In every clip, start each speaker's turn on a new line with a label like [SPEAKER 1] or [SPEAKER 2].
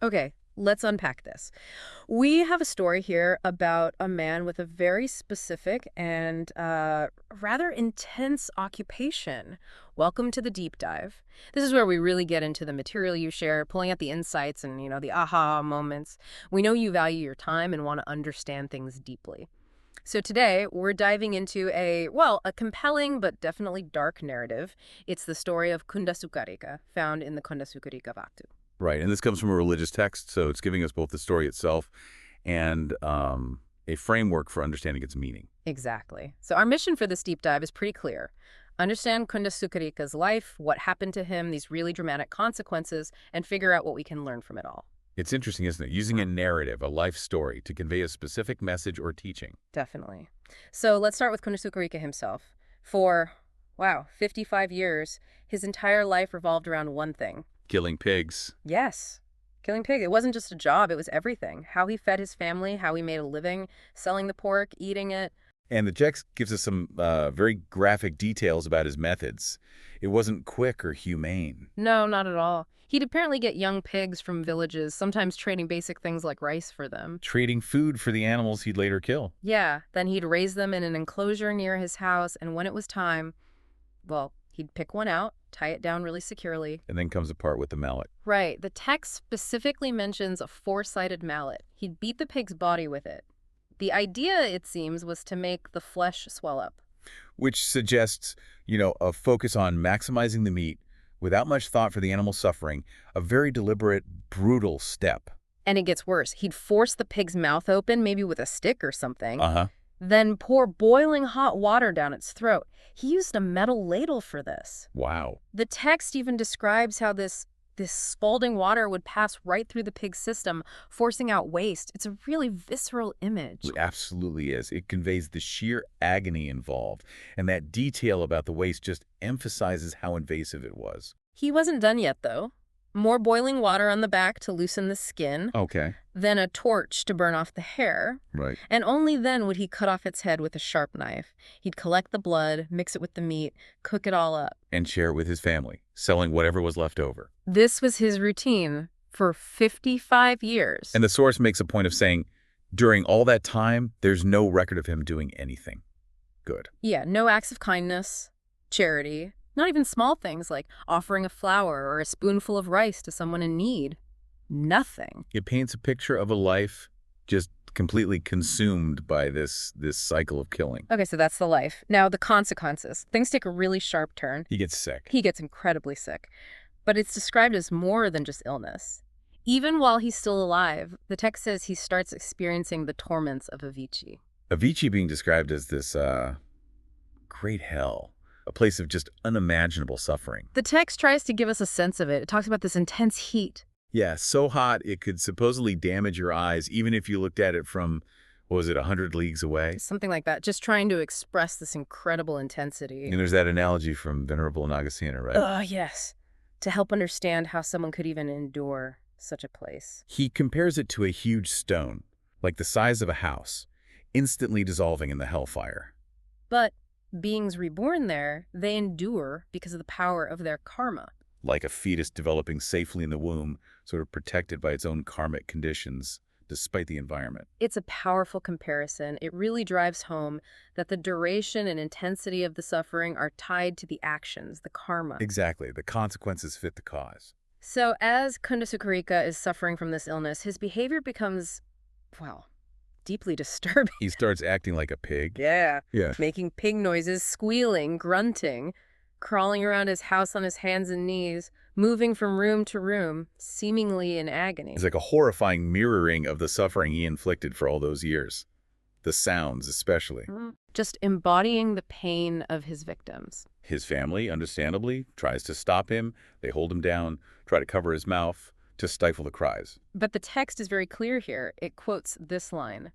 [SPEAKER 1] Okay, let's unpack this. We have a story here about a man with a very specific and rather intense occupation. Welcome to the deep dive. This is where we really get into the material you share, pulling out the insights and, the aha moments. We know you value your time and want to understand things deeply. So today, we're diving into a compelling but definitely dark narrative. It's the story of Cundasūkarika, found in the Cundasūkarika Vatthu.
[SPEAKER 2] Right, and this comes from a religious text, so it's giving us both the story itself and a framework for understanding its meaning.
[SPEAKER 1] Exactly. So our mission for this deep dive is pretty clear. Understand Cundasūkarika's life, what happened to him, these really dramatic consequences, and figure out what we can learn from it all.
[SPEAKER 2] It's interesting, isn't it? Using a narrative, a life story, to convey a specific message or teaching.
[SPEAKER 1] Definitely. So let's start with Cundasūkarika himself. For, 55 years, his entire life revolved around one thing.
[SPEAKER 2] Killing pigs.
[SPEAKER 1] Yes. Killing pig. It wasn't just a job, it was everything. How he fed his family, how he made a living, selling the pork, eating it.
[SPEAKER 2] And the text gives us some very graphic details about his methods. It wasn't quick or humane.
[SPEAKER 1] No, not at all. He'd apparently get young pigs from villages, sometimes trading basic things like rice for them.
[SPEAKER 2] Trading food for the animals he'd later kill.
[SPEAKER 1] Yeah, then he'd raise them in an enclosure near his house, and when it was time, he'd pick one out, tie it down really securely.
[SPEAKER 2] And then comes the part with the mallet.
[SPEAKER 1] Right. The text specifically mentions a four-sided mallet. He'd beat the pig's body with it. The idea, it seems, was to make the flesh swell up.
[SPEAKER 2] Which suggests, a focus on maximizing the meat without much thought for the animal's suffering, a very deliberate, brutal step.
[SPEAKER 1] And it gets worse. He'd force the pig's mouth open, maybe with a stick or something.
[SPEAKER 2] Uh-huh.
[SPEAKER 1] Then pour boiling hot water down its throat. He used a metal ladle for this.
[SPEAKER 2] Wow.
[SPEAKER 1] The text even describes how this scalding water would pass right through the pig's system, forcing out waste. It's a really visceral image.
[SPEAKER 2] It absolutely is. It conveys the sheer agony involved, and that detail about the waste just emphasizes how invasive it was.
[SPEAKER 1] He wasn't done yet, though. More boiling water on the back to loosen the skin.
[SPEAKER 2] Okay.
[SPEAKER 1] Then a torch to burn off the hair.
[SPEAKER 2] Right.
[SPEAKER 1] And only then would he cut off its head with a sharp knife. He'd collect the blood, mix it with the meat, cook it all up.
[SPEAKER 2] And share it with his family, selling whatever was left over.
[SPEAKER 1] This was his routine for 55 years.
[SPEAKER 2] And the source makes a point of saying, during all that time, there's no record of him doing anything good.
[SPEAKER 1] Yeah, no acts of kindness, charity, not even small things like offering a flower or a spoonful of rice to someone in need. Nothing.
[SPEAKER 2] It paints a picture of a life just completely consumed by this cycle of killing.
[SPEAKER 1] Okay, so that's the life. Now, the consequences. Things take a really sharp turn.
[SPEAKER 2] He gets sick.
[SPEAKER 1] He gets incredibly sick. But it's described as more than just illness. Even while he's still alive, the text says he starts experiencing the torments of Avicii.
[SPEAKER 2] Avicii being described as this great hell, a place of just unimaginable suffering.
[SPEAKER 1] The text tries to give us a sense of it. It talks about this intense heat.
[SPEAKER 2] Yeah, so hot it could supposedly damage your eyes, even if you looked at it from, 100 leagues away?
[SPEAKER 1] Something like that. Just trying to express this incredible intensity.
[SPEAKER 2] And there's that analogy from Venerable Nagasena, right?
[SPEAKER 1] Yes. To help understand how someone could even endure such a place.
[SPEAKER 2] He compares it to a huge stone, like the size of a house, instantly dissolving in the hellfire.
[SPEAKER 1] But beings reborn there, they endure because of the power of their karma.
[SPEAKER 2] Like a fetus developing safely in the womb, sort of protected by its own karmic conditions, despite the environment.
[SPEAKER 1] It's a powerful comparison. It really drives home that the duration and intensity of the suffering are tied to the actions, the karma.
[SPEAKER 2] Exactly. The consequences fit the cause.
[SPEAKER 1] So as Cundasūkarika is suffering from this illness, his behavior becomes, deeply disturbing.
[SPEAKER 2] He starts acting like a pig.
[SPEAKER 1] Yeah.
[SPEAKER 2] Yeah.
[SPEAKER 1] Making pig noises, squealing, grunting, crawling around his house on his hands and knees, moving from room to room, seemingly in agony.
[SPEAKER 2] It's like a horrifying mirroring of the suffering he inflicted for all those years. The sounds, especially.
[SPEAKER 1] Just embodying the pain of his victims.
[SPEAKER 2] His family, understandably, tries to stop him. They hold him down, try to cover his mouth, to stifle the cries.
[SPEAKER 1] But the text is very clear here. It quotes this line,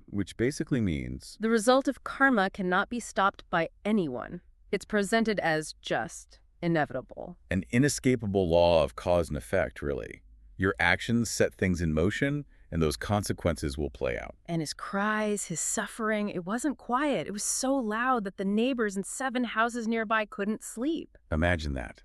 [SPEAKER 2] Which basically means,
[SPEAKER 1] the result of karma cannot be stopped by anyone. It's presented as just, inevitable.
[SPEAKER 2] an inescapable law of cause and effect, really. Your actions set things in motion, and those consequences will play out.
[SPEAKER 1] And his cries, his suffering, it wasn't quiet. It was so loud that the neighbors in 7 houses nearby couldn't sleep.
[SPEAKER 2] Imagine that.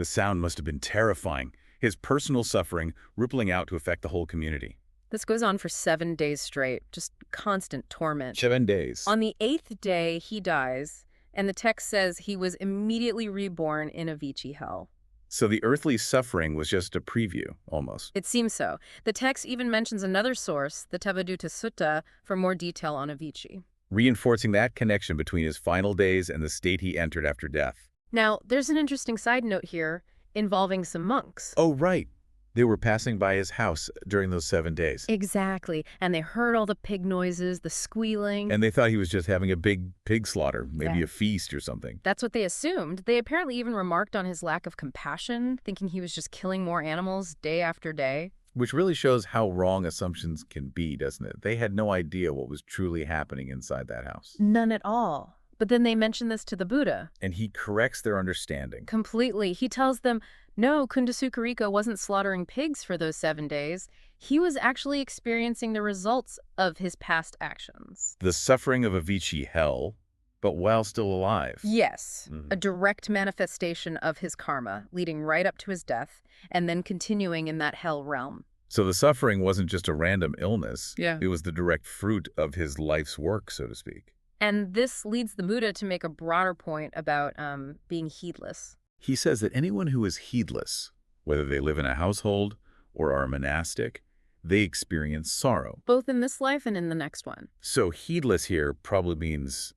[SPEAKER 2] The sound must have been terrifying, his personal suffering rippling out to affect the whole community.
[SPEAKER 1] This goes on for 7 days straight, just constant torment.
[SPEAKER 2] 7 days.
[SPEAKER 1] On the 8th day, he dies, and the text says he was immediately reborn in Avicii hell.
[SPEAKER 2] So the earthly suffering was just a preview, almost.
[SPEAKER 1] It seems so. The text even mentions another source, the Tevadutta Sutta, for more detail on Avicii.
[SPEAKER 2] Reinforcing that connection between his final days and the state he entered after death.
[SPEAKER 1] Now, there's an interesting side note here involving some monks.
[SPEAKER 2] Oh, right. They were passing by his house during those 7 days.
[SPEAKER 1] Exactly. And they heard all the pig noises, the squealing.
[SPEAKER 2] And they thought he was just having a big pig slaughter, maybe
[SPEAKER 1] Yeah.
[SPEAKER 2] a feast or something.
[SPEAKER 1] That's what they assumed. They apparently even remarked on his lack of compassion, thinking he was just killing more animals day after day.
[SPEAKER 2] Which really shows how wrong assumptions can be, doesn't it? They had no idea what was truly happening inside that house.
[SPEAKER 1] None at all. But then they mention this to the Buddha.
[SPEAKER 2] And he corrects their understanding.
[SPEAKER 1] Completely. He tells them, no, Cundasūkarika wasn't slaughtering pigs for those 7 days. He was actually experiencing the results of his past actions.
[SPEAKER 2] The suffering of Avicii hell, but while still alive.
[SPEAKER 1] Yes, a direct manifestation of his karma, leading right up to his death, and then continuing in that hell realm.
[SPEAKER 2] So the suffering wasn't just a random illness.
[SPEAKER 1] Yeah.
[SPEAKER 2] It was the direct fruit of his life's work, so to speak.
[SPEAKER 1] And this leads the Buddha to make a broader point about being heedless.
[SPEAKER 2] He says that anyone who is heedless, whether they live in a household or are a monastic, they experience sorrow.
[SPEAKER 1] Both in this life and in the next one.
[SPEAKER 2] So heedless here probably means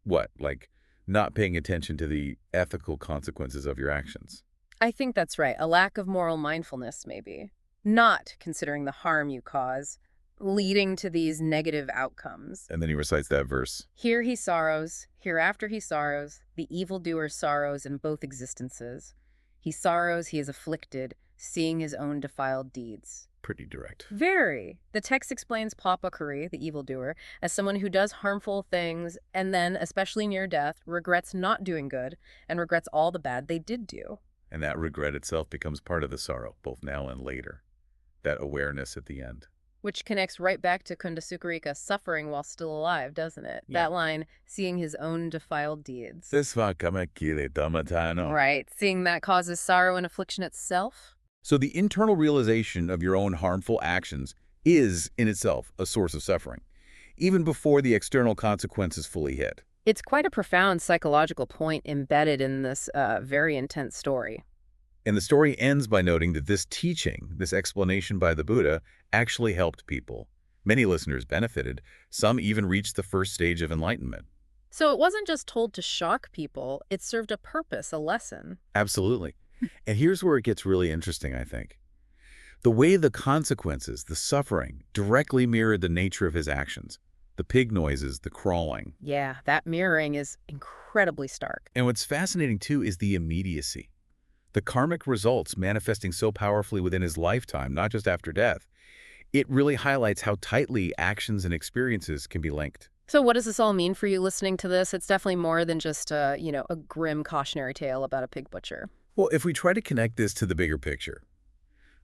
[SPEAKER 2] what? Like not paying attention to the ethical consequences of your actions.
[SPEAKER 1] I think that's right. A lack of moral mindfulness, maybe. Not considering the harm you cause, leading to these negative outcomes.
[SPEAKER 2] And then he recites that verse.
[SPEAKER 1] Here he sorrows, hereafter he sorrows, the evildoer sorrows in both existences. He sorrows, he is afflicted, seeing his own defiled deeds.
[SPEAKER 2] Pretty direct.
[SPEAKER 1] Very. The text explains Papakari, the evildoer, as someone who does harmful things and then, especially near death, regrets not doing good and regrets all the bad they did do.
[SPEAKER 2] And that regret itself becomes part of the sorrow, both now and later. That awareness at the end.
[SPEAKER 1] Which connects right back to Cundasūkarika suffering while still alive, doesn't it?
[SPEAKER 2] Yeah.
[SPEAKER 1] That line, seeing his own defiled deeds. Right. Seeing that causes sorrow and affliction itself.
[SPEAKER 2] So the internal realization of your own harmful actions is, in itself, a source of suffering, even before the external consequences fully hit.
[SPEAKER 1] It's quite a profound psychological point embedded in this very intense story.
[SPEAKER 2] And the story ends by noting that this teaching, this explanation by the Buddha, actually helped people. Many listeners benefited. Some even reached the first stage of enlightenment.
[SPEAKER 1] So it wasn't just told to shock people. It served a purpose, a lesson.
[SPEAKER 2] Absolutely. And here's where it gets really interesting, I think. The way the consequences, the suffering, directly mirrored the nature of his actions. The pig noises, the crawling.
[SPEAKER 1] Yeah, that mirroring is incredibly stark.
[SPEAKER 2] And what's fascinating, too, is the immediacy. The karmic results manifesting so powerfully within his lifetime, not just after death. It really highlights how tightly actions and experiences can be linked.
[SPEAKER 1] So what does this all mean for you listening to this? It's definitely more than just a grim cautionary tale about a pig butcher.
[SPEAKER 2] Well, if we try to connect this to the bigger picture,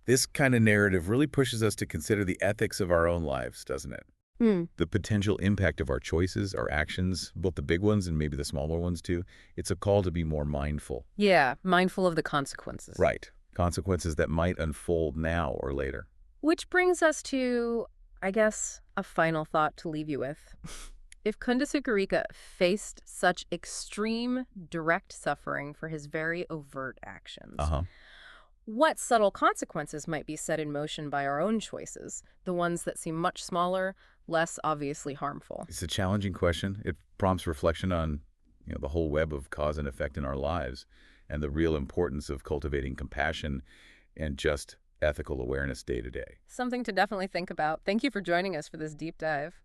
[SPEAKER 2] this kind of narrative really pushes us to consider the ethics of our own lives, doesn't it? The potential impact of our choices, our actions, both the big ones and maybe the smaller ones too. It's a call to be more mindful.
[SPEAKER 1] Yeah, mindful of the consequences.
[SPEAKER 2] Right. Consequences that might unfold now or later.
[SPEAKER 1] Which brings us to, I guess, a final thought to leave you with. If Cundasūkarika faced such extreme, direct suffering for his very overt actions, what subtle consequences might be set in motion by our own choices, the ones that seem much smaller, less obviously harmful?
[SPEAKER 2] It's a challenging question. It prompts reflection on the whole web of cause and effect in our lives and the real importance of cultivating compassion and just ethical awareness day to day.
[SPEAKER 1] Something to definitely think about. Thank you for joining us for this deep dive.